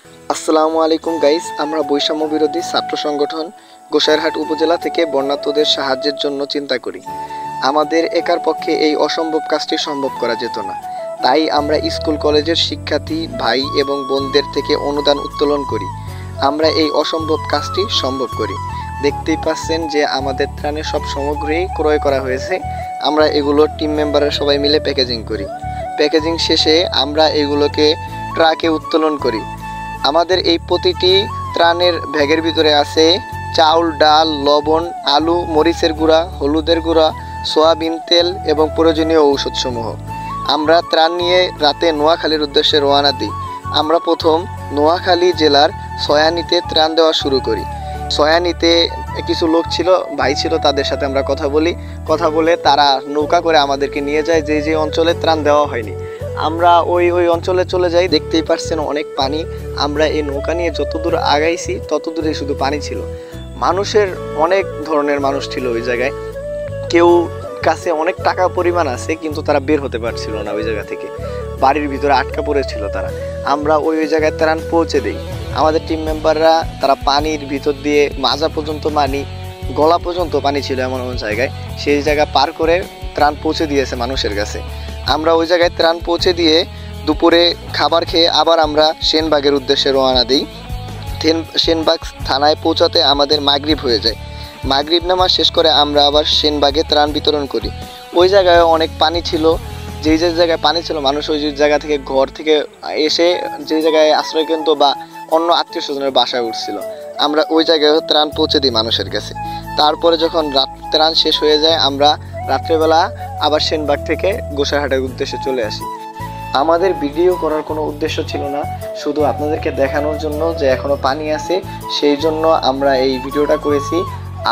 আসসালামু আলাইকুম গাইস, আমরা বৈষম্য বিরোধী ছাত্র সংগঠন গোসাইরহাট উপজেলা থেকে বন্যার্তদের সাহায্যের জন্য চিন্তা করি। আমাদের একার পক্ষে এই অসম্ভব কাজটি সম্ভব করা যেত না, তাই আমরা স্কুল কলেজের শিক্ষার্থী ভাই এবং বোনদের থেকে অনুদান উত্তোলন করি। আমরা এই অসম্ভব কাজটি সম্ভব করি। দেখতেই পাচ্ছেন যে আমাদের ত্রাণের সব সামগ্রী ক্রয় করা হয়েছে। আমরা এগুলো টিম মেম্বাররা সবাই মিলে প্যাকেজিং করি। প্যাকেজিং শেষে আমরা এগুলোকে ট্রাকে উত্তোলন করি। আমাদের এই প্রতিটি ত্রাণের ব্যাগের ভিতরে আছে চাউল, ডাল, লবণ, আলু, মরিচের গুঁড়া, হলুদের গুঁড়া, সয়াবিন তেল এবং প্রয়োজনীয় ঔষধসমূহ। আমরা ত্রাণ নিয়ে রাতে নোয়াখালীর উদ্দেশ্যে রওনা দিই। আমরা প্রথম নোয়াখালী জেলার সয়ানীতে ত্রাণ দেওয়া শুরু করি। সয়ানীতে কিছু লোক ছিল, ভাই ছিল, তাদের সাথে আমরা কথা বলে তারা নৌকা করে আমাদেরকে নিয়ে যায় যে অঞ্চলে ত্রাণ দেওয়া হয়নি। আমরা ওই অঞ্চলে চলে যাই। দেখতেই পাচ্ছেন অনেক পানি। আমরা এই নৌকা নিয়ে যত দূর আগাইছি তত দূরে শুধু পানি ছিল। মানুষের অনেক ধরনের মানুষ ছিল ওই জায়গায়। কেউ কাছে অনেক টাকা পরিমাণ আছে কিন্তু তারা বের হতে পারছিল না ওই জায়গা থেকে, বাড়ির ভিতরে আটকা পড়েছিল তারা। আমরা ওই জায়গায় ত্রাণ পৌঁছে দিই। আমাদের টিম মেম্বাররা তারা পানির ভিতর দিয়ে মাজা পর্যন্ত গলা পর্যন্ত পানি ছিল এমন জায়গায়, সেই জায়গা পার করে ত্রাণ পৌঁছে দিয়েছে মানুষের কাছে। আমরা ওই জায়গায় ত্রাণ পৌঁছে দিয়ে দুপুরে খাবার খেয়ে আবার আমরা সেনবাগের উদ্দেশ্যে রওনা দিই। সেনবাগ থানায় পৌঁছাতে আমাদের মাগরিব হয়ে যায়। মাগরিব নামাজ শেষ করে আমরা আবার সেনবাগে ত্রাণ বিতরণ করি। ওই জায়গায় অনেক পানি ছিল। যে জায়গায় পানি ছিল মানুষ ওই জায়গা থেকে ঘর থেকে এসে যে জায়গায় আশ্রয়কেন্দ্র বা অন্য আত্মীয় স্বজনের বাসায় উঠছিল, আমরা ওই জায়গায় ত্রাণ পৌঁছে দিই মানুষের কাছে। তারপরে যখন ত্রাণ শেষ হয়ে যায় আমরা রাত্রেবেলা আবার সেনবাগ থেকে গোসাইরহাটের উদ্দেশ্যে চলে আসি। আমাদের ভিডিও করার কোনো উদ্দেশ্য ছিল না, শুধু আপনাদেরকে দেখানোর জন্য যে এখনো পানি আছে, সেই জন্য আমরা এই ভিডিওটা করেছি।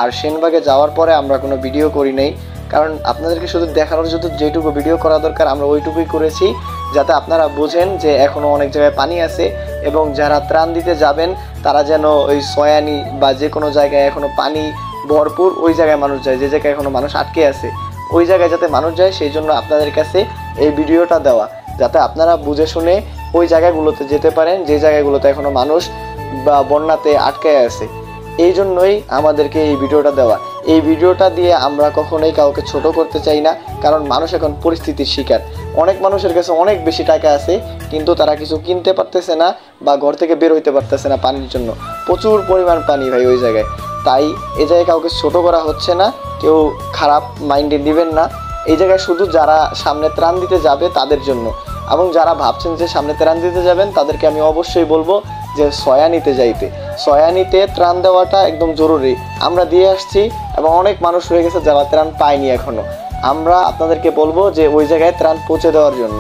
আর সেনবাগে যাওয়ার পরে আমরা কোনো ভিডিও করি নাই, কারণ আপনাদেরকে শুধু দেখানোর জন্য যেটুকু ভিডিও করা দরকার আমরা ওইটুকুই করেছি, যাতে আপনারা বোঝেন যে এখনো অনেক জায়গায় পানি আছে এবং যারা ত্রাণ দিতে যাবেন তারা যেন ওই সয়ানি বা যে কোনো জায়গায় এখনো পানি ভরপুর ওই জায়গায় মানুষ যায়, যে জায়গায় এখনো মানুষ আটকে আছে ওই জায়গায় যাতে মানুষ যায়, সেই জন্য আপনাদের কাছে এই ভিডিওটা দেওয়া, যাতে আপনারা বুঝে শুনে ওই জায়গাগুলোতে যেতে পারেন যে জায়গাগুলোতে এখনো মানুষ বা বন্যাতে আটকে আছে। এই জন্যই আমাদেরকে এই ভিডিওটা দেওয়া। এই ভিডিওটা দিয়ে আমরা কখনোই কাউকে ছোট করতে চাই না, কারণ মানুষ এখন পরিস্থিতির শিকার। অনেক মানুষের কাছে অনেক বেশি টাকা আছে কিন্তু তারা কিছু কিনতে পারতেছে না বা ঘর থেকে বের হইতে পারতেছে না পানির জন্য। প্রচুর পরিমাণ পানি ভাই ওই জায়গায়। তাই এই জায়গায় কাউকে ছোট করা হচ্ছে না, কেউ খারাপ মাইন্ডে নেবেন না। এই জায়গায় শুধু যারা সামনে ত্রাণ দিতে যাবে তাদের জন্য, এবং যারা ভাবছেন যে সামনে ত্রাণ দিতে যাবেন তাদেরকে আমি অবশ্যই বলবো যে সয়ানীতে যাইতে। সয়ানীতে ত্রাণ দেওয়াটা একদম জরুরি। আমরা দিয়ে আসছি এবং অনেক মানুষ হয়ে গেছে যারা ত্রাণ পায়নি এখনো। আমরা আপনাদেরকে বলবো যে ওই জায়গায় ত্রাণ পৌঁছে দেওয়ার জন্য।